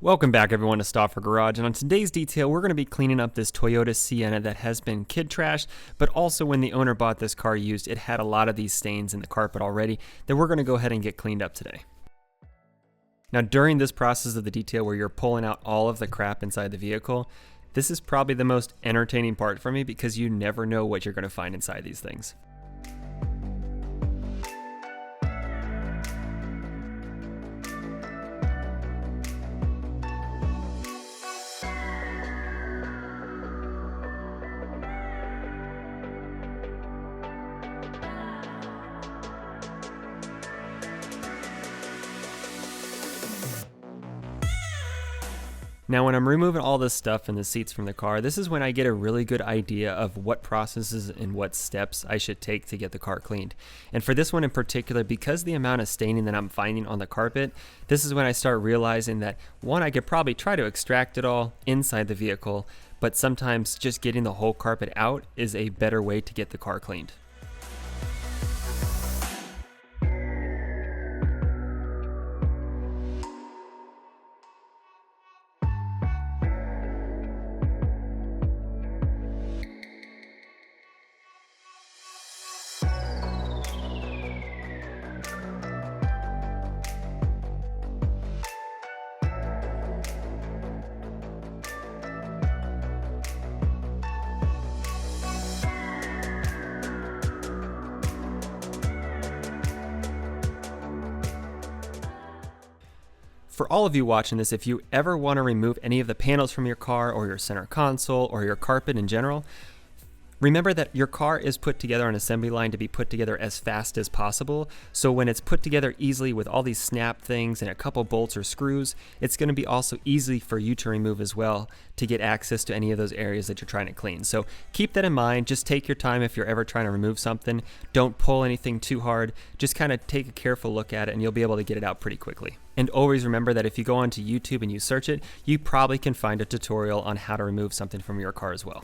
Welcome back everyone to Stauffer Garage, and on today's detail we're going to be cleaning up this Toyota Sienna that has been kid trashed, but also when the owner bought this car used, it had a lot of these stains in the carpet already that we're going to go ahead and get cleaned up today. Now during this process of the detail where you're pulling out all of the crap inside the vehicle, this is probably the most entertaining part for me because you never know what you're going to find inside these things. Now when I'm removing all this stuff and the seats from the car, this is when I get a really good idea of what processes and what steps I should take to get the car cleaned. And for this one in particular, because the amount of staining that I'm finding on the carpet, this is when I start realizing that one, I could probably try to extract it all inside the vehicle, but sometimes just getting the whole carpet out is a better way to get the car cleaned. For all of you watching this, if you ever want to remove any of the panels from your car or your center console or your carpet in general, remember that your car is put together on an assembly line to be put together as fast as possible. So when it's put together easily with all these snap things and a couple bolts or screws, it's going to be also easy for you to remove as well to get access to any of those areas that you're trying to clean. So keep that in mind. Just take your time if you're ever trying to remove something. Don't pull anything too hard. Just kind of take a careful look at it and you'll be able to get it out pretty quickly. And always remember that if you go onto YouTube and you search it, you probably can find a tutorial on how to remove something from your car as well.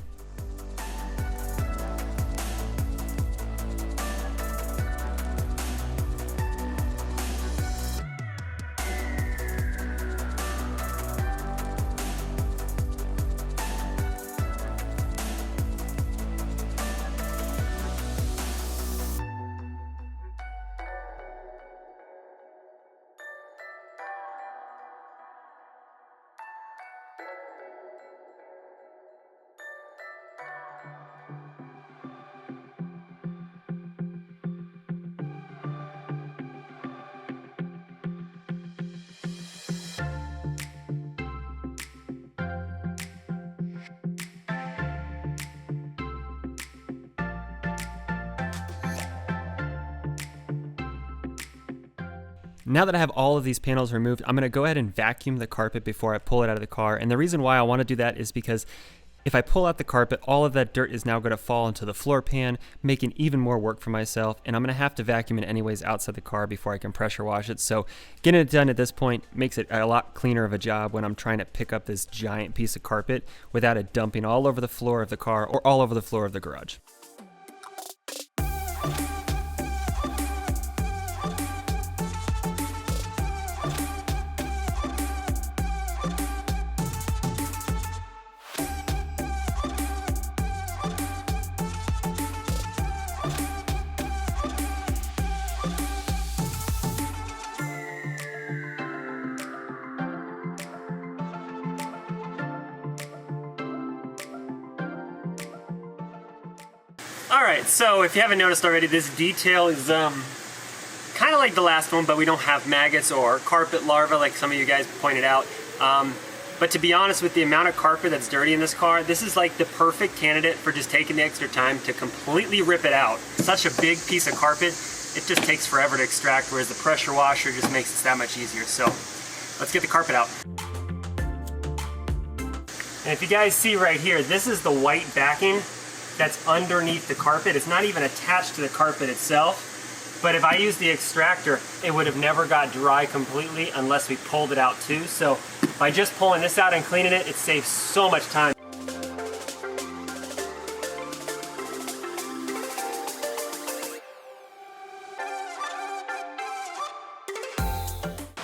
Now that I have all of these panels removed, I'm going to go ahead and vacuum the carpet before I pull it out of the car. And the reason why I want to do that is because if I pull out the carpet, all of that dirt is now going to fall into the floor pan, making even more work for myself. And I'm going to have to vacuum it anyways outside the car before I can pressure wash it. So getting it done at this point makes it a lot cleaner of a job when I'm trying to pick up this giant piece of carpet without it dumping all over the floor of the car or all over the floor of the garage. Alright, so if you haven't noticed already, this detail is kind of like the last one, but we don't have maggots or carpet larvae like some of you guys pointed out. But to be honest, with the amount of carpet that's dirty in this car, this is like the perfect candidate for just taking the extra time to completely rip it out. Such a big piece of carpet, it just takes forever to extract, whereas the pressure washer just makes it that much easier. So let's get the carpet out. And if you guys see right here, this is the white backing that's underneath the carpet. It's not even attached to the carpet itself, but if I used the extractor, it would have never got dry completely unless we pulled it out too. So by just pulling this out and cleaning it, it saves so much time.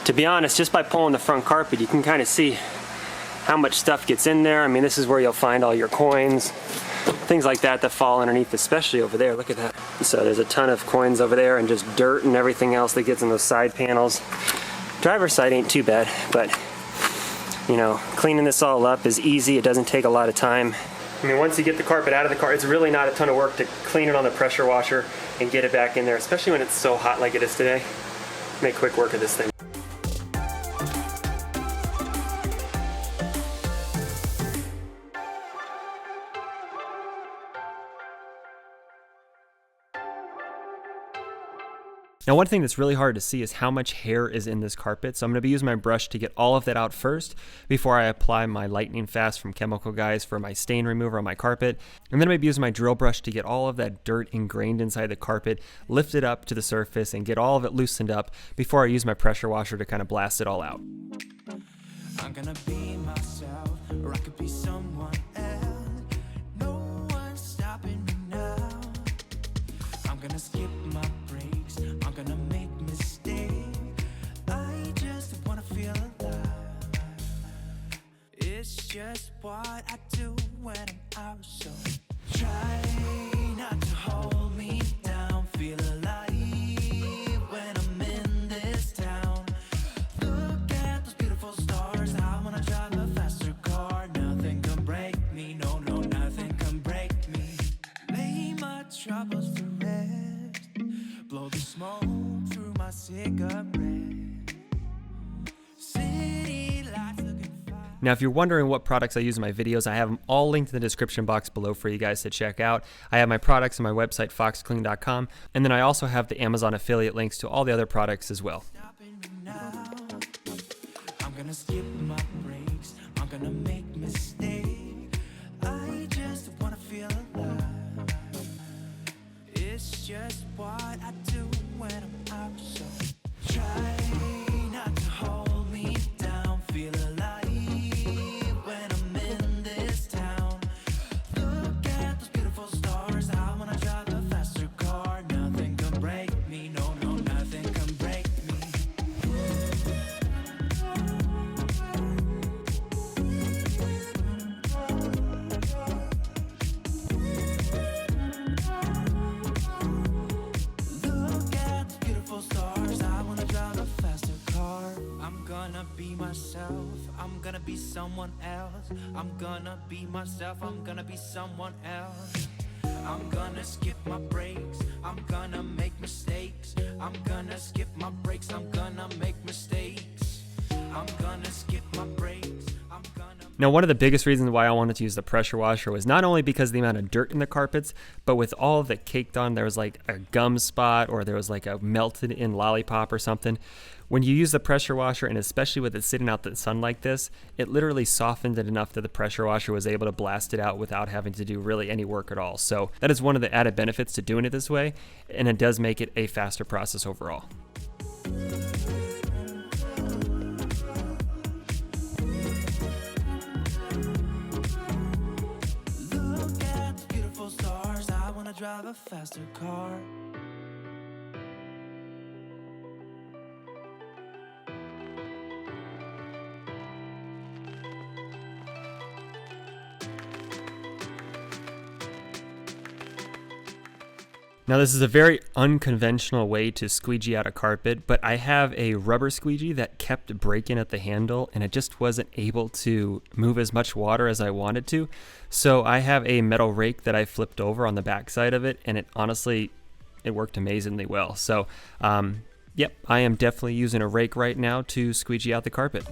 To To be honest, just by pulling the front carpet, you can kind of see how much stuff gets in there. I mean, this is where you'll find all your coins, things like that fall underneath, especially over there. Look at that. So there's a ton of coins over there and just dirt and everything else that gets in those side panels. Driver's side ain't too bad, but you know, cleaning this all up is easy. It doesn't take a lot of time. I mean, once you get the carpet out of the car, it's really not a ton of work to clean it on the pressure washer and get it back in there, especially when it's so hot like it is today. Make quick work of this thing. Now, one thing that's really hard to see is how much hair is in this carpet. So I'm going to be using my brush to get all of that out first before I apply my lightning fast from Chemical Guys for my stain remover on my carpet. And then I'm going to be using my drill brush to get all of that dirt ingrained inside the carpet, lift it up to the surface and get all of it loosened up before I use my pressure washer to kind of blast it all out. I'm gonna be myself, or I could be someone else. No one's stopping me now. I'm gonna skip my breaks. I'm gonna make mistakes. I just wanna feel alive. It's just what I do when I'm out. So try not to hold me down. Feel alive when I'm in this town. Look at those beautiful stars. I wanna drive a faster car. Nothing can break me. No, no, nothing can break me. Lay my troubles to rest. Blow the smoke through my cigarette. City lights looking fine. Now, if you're wondering what products I use in my videos, I have them all linked in the description box below for you guys to check out. I have my products on my website, foxclean.com, and then I also have the Amazon affiliate links to all the other products as well. I'm gonna skip my breaks. I'm gonna make mistakes. I just wanna feel alive. It's just what I do when I'm out. So try not to hold me down. Feel alive when I'm in this town. Look at those beautiful stars. I wanna drive a faster car. Nothing can break me. No, no, nothing can break me. Look at the beautiful stars. I wanna drive a faster car. I'm gonna be myself. I'm gonna be someone else. I'm gonna be myself. I'm gonna be someone else. I'm gonna skip my breaks. I'm gonna make mistakes. I'm gonna skip my breaks. I'm gonna make mistakes. I'm gonna skip my breaks. I'm gonna. Now, one of the biggest reasons why I wanted to use the pressure washer was not only because of the amount of dirt in the carpets, but with all of it caked on, there was like a gum spot or there was like a melted in lollipop or something. When you use the pressure washer, and especially with it sitting out in the sun like this, it literally softened it enough that the pressure washer was able to blast it out without having to do really any work at all. So that is one of the added benefits to doing it this way, and it does make it a faster process overall. Look at the beautiful stars. I wanna drive a faster car. Now, this is a very unconventional way to squeegee out a carpet, but I have a rubber squeegee that kept breaking at the handle and it just wasn't able to move as much water as I wanted to. So I have a metal rake that I flipped over on the back side of it, and it honestly, it worked amazingly well. So, yep, I am definitely using a rake right now to squeegee out the carpet.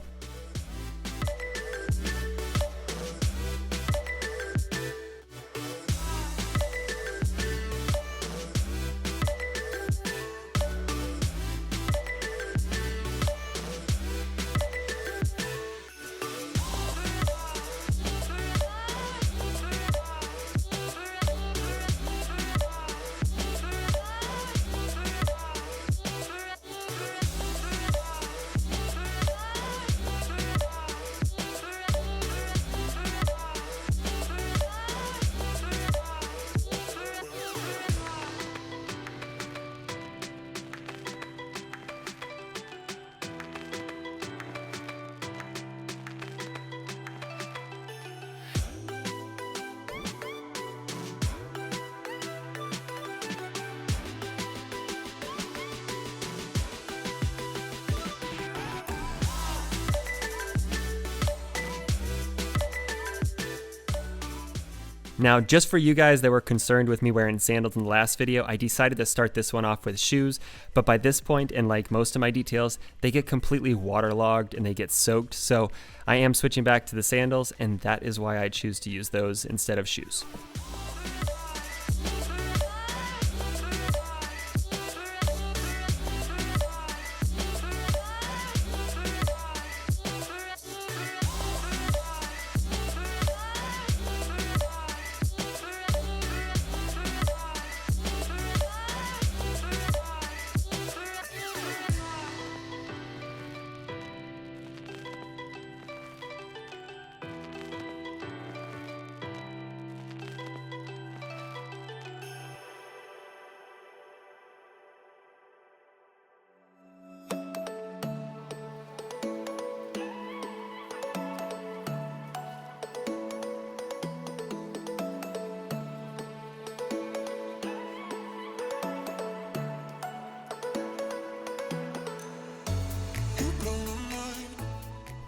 Now, just for you guys that were concerned with me wearing sandals in the last video, I decided to start this one off with shoes, but by this point, and like most of my details, they get completely waterlogged and they get soaked, so I am switching back to the sandals, and that is why I choose to use those instead of shoes.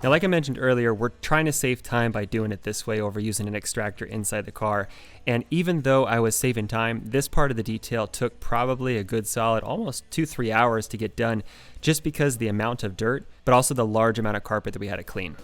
Now, like I mentioned earlier, we're trying to save time by doing it this way over using an extractor inside the car. And even though I was saving time, this part of the detail took probably a good solid almost 2-3 hours to get done, just because the amount of dirt, but also the large amount of carpet that we had to clean.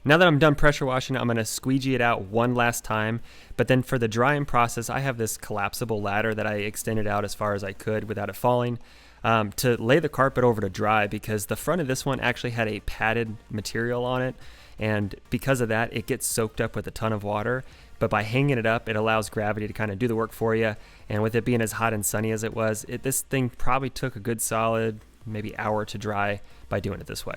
Now that I'm done pressure washing, I'm going to squeegee it out one last time, but then for the drying process, I have this collapsible ladder that I extended out as far as I could without it falling to lay the carpet over to dry, because the front of this one actually had a padded material on it, and because of that, it gets soaked up with a ton of water. But by hanging it up, it allows gravity to kind of do the work for you, and with it being as hot and sunny as it was, this thing probably took a good solid maybe hour to dry by doing it this way.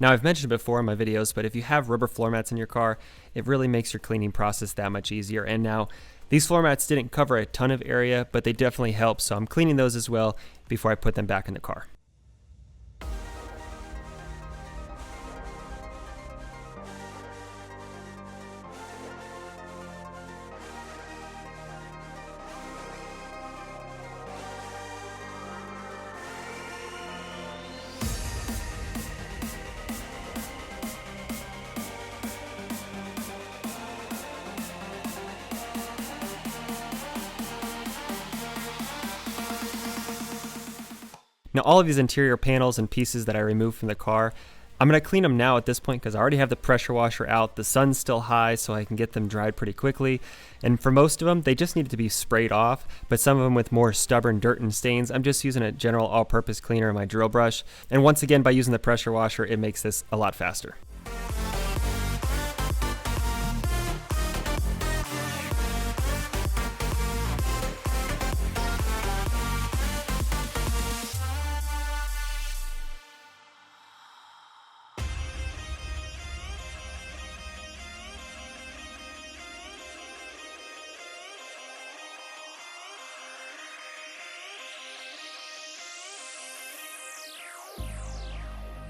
Now, I've mentioned it before in my videos, but if you have rubber floor mats in your car, it really makes your cleaning process that much easier. And now, these floor mats didn't cover a ton of area, but they definitely help, so I'm cleaning those as well before I put them back in the car. Now, all of these interior panels and pieces that I removed from the car, I'm going to clean them now at this point because I already have the pressure washer out. The sun's still high, so I can get them dried pretty quickly. And for most of them, they just needed to be sprayed off, but some of them with more stubborn dirt and stains, I'm just using a general all-purpose cleaner in my drill brush. And once again, by using the pressure washer, it makes this a lot faster.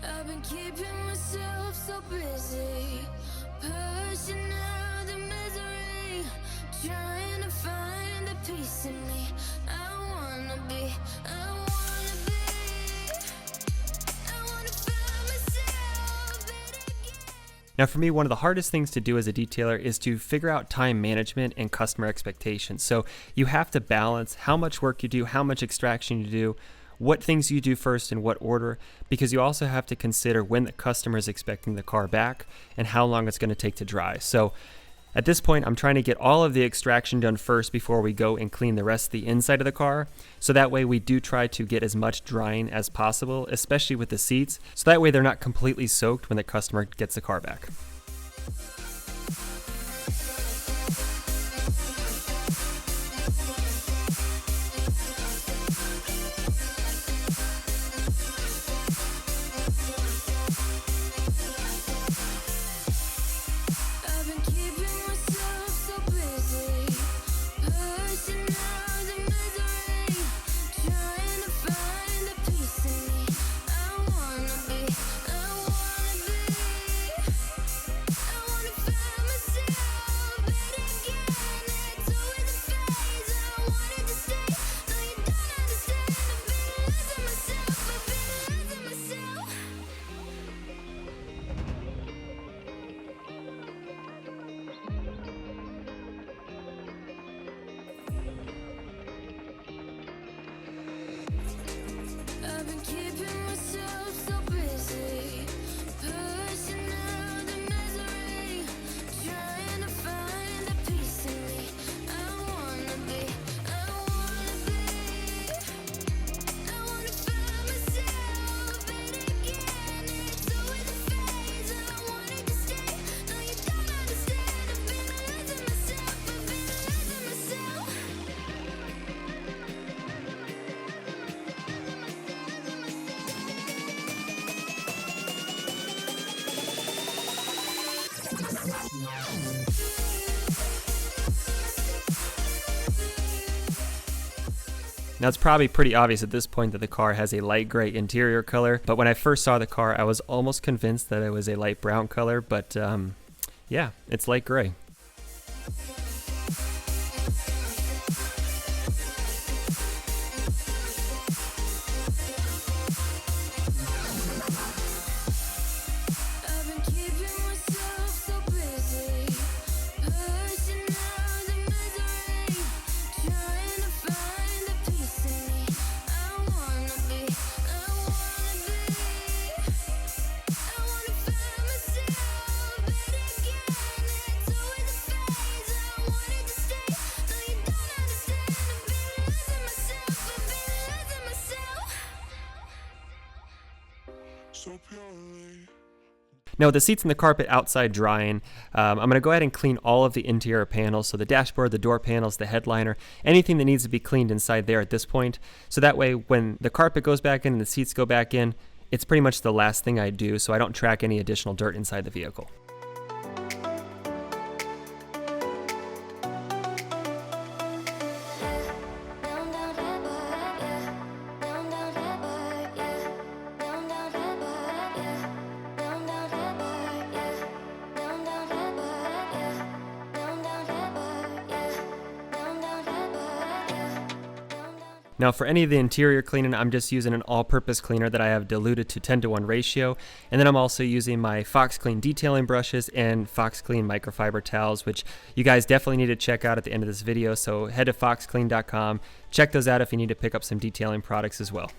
I've been keeping myself so busy, pushing out the misery, trying to find the peace in me. I wanna be I wanna find myself again. Now, for me, one of the hardest things to do as a detailer is to figure out time management and customer expectations. So you have to balance how much work you do, how much extraction you do, what things you do first in what order, because you also have to consider when the customer is expecting the car back and how long it's going to take to dry. So at this point, I'm trying to get all of the extraction done first before we go and clean the rest of the inside of the car. So that way we do try to get as much drying as possible, especially with the seats. So that way they're not completely soaked when the customer gets the car back. I've been keeping myself so busy, pushing out the misery, trying to find the peace in me. I wanna be I wanna find myself again. It's always a phase. I wanted to stay. No, you don't understand. I've been losing myself. I've been keeping myself so busy, pushing out the misery, trying to find the peace in me. I wanna be I wanna find myself again. It's always a phase. I wanted to stay. No, you don't understand. I've been losing myself. Now, it's probably pretty obvious at this point that the car has a light gray interior color, but when I first saw the car, I was almost convinced that it was a light brown color, but yeah, it's light gray. I've been keeping myself so busy, pushing out the misery, trying to find the peace in me. I wanna be I wanna find myself again. It's always a phase. I wanted to stay. No, you don't understand. I've been losing myself. So purely. Now, with the seats and the carpet outside drying, I'm going to go ahead and clean all of the interior panels, so the dashboard, the door panels, the headliner, anything that needs to be cleaned inside there at this point. So that way, when the carpet goes back in and the seats go back in, it's pretty much the last thing I do, so I don't track any additional dirt inside the vehicle. Now for any of the interior cleaning, I'm just using an all-purpose cleaner that I have diluted to 10:1 ratio. And then I'm also using my Fox Clean detailing brushes and Fox Clean microfiber towels, which you guys definitely need to check out at the end of this video. So head to foxclean.com, check those out if you need to pick up some detailing products as well.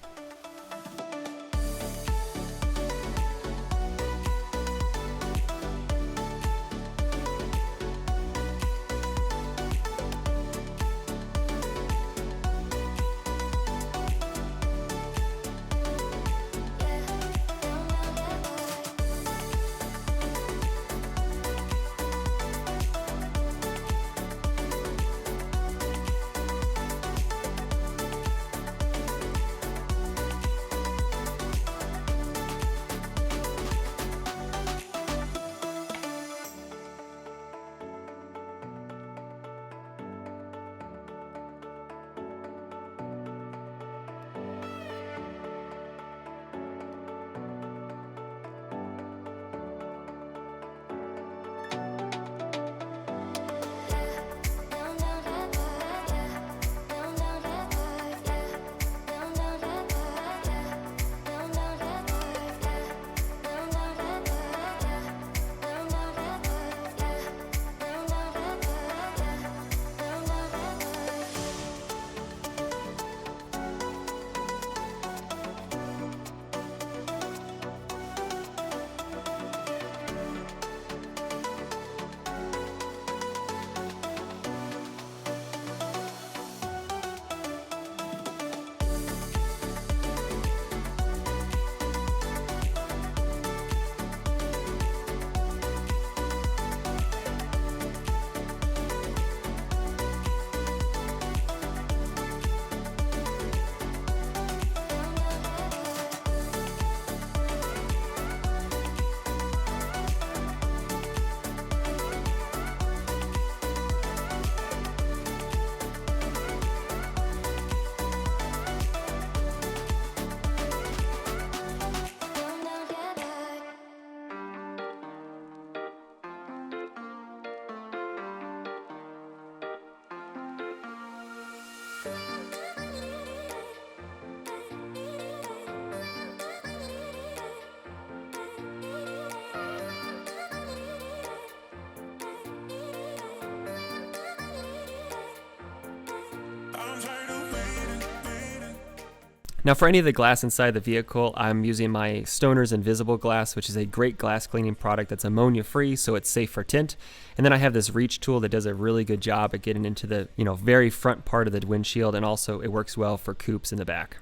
Now for any of the glass inside the vehicle, I'm using my Stoner's Invisible Glass, which is a great glass cleaning product that's ammonia free, so it's safe for tint. And then I have this reach tool that does a really good job at getting into the very front part of the windshield, and also it works well for coupes in the back.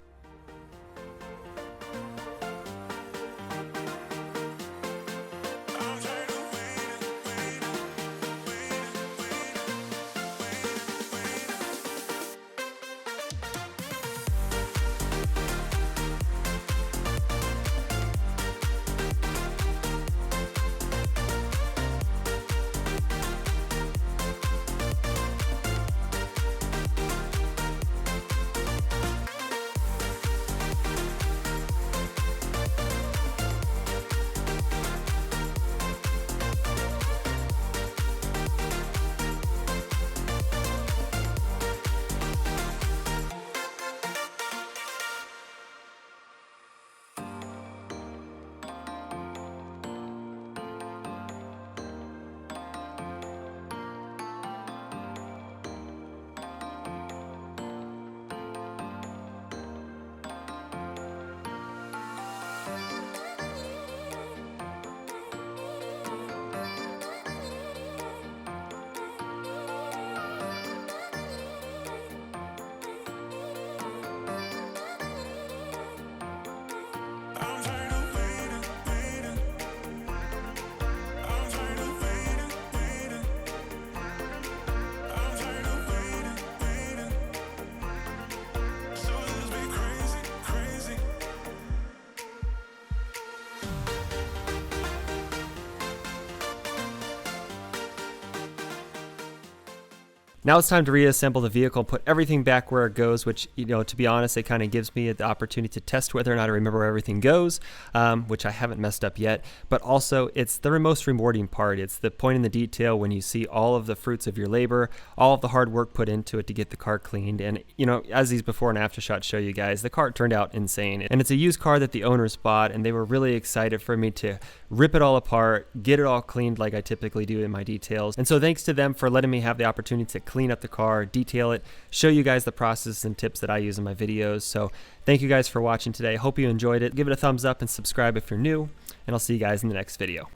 Now it's time to reassemble the vehicle and put everything back where it goes, which, to be honest, it kind of gives me the opportunity to test whether or not I remember where everything goes, which I haven't messed up yet. But also, it's the most rewarding part. It's the point in the detail when you see all of the fruits of your labor, all of the hard work put into it to get the car cleaned. And, as these before and after shots show you guys, the car turned out insane. And it's a used car that the owners bought, and they were really excited for me to rip it all apart, get it all cleaned like I typically do in my details. And so thanks to them for letting me have the opportunity to clean up the car, detail it, show you guys the process and tips that I use in my videos. So thank you guys for watching today. Hope you enjoyed it. Give it a thumbs up and subscribe if you're new, and I'll see you guys in the next video.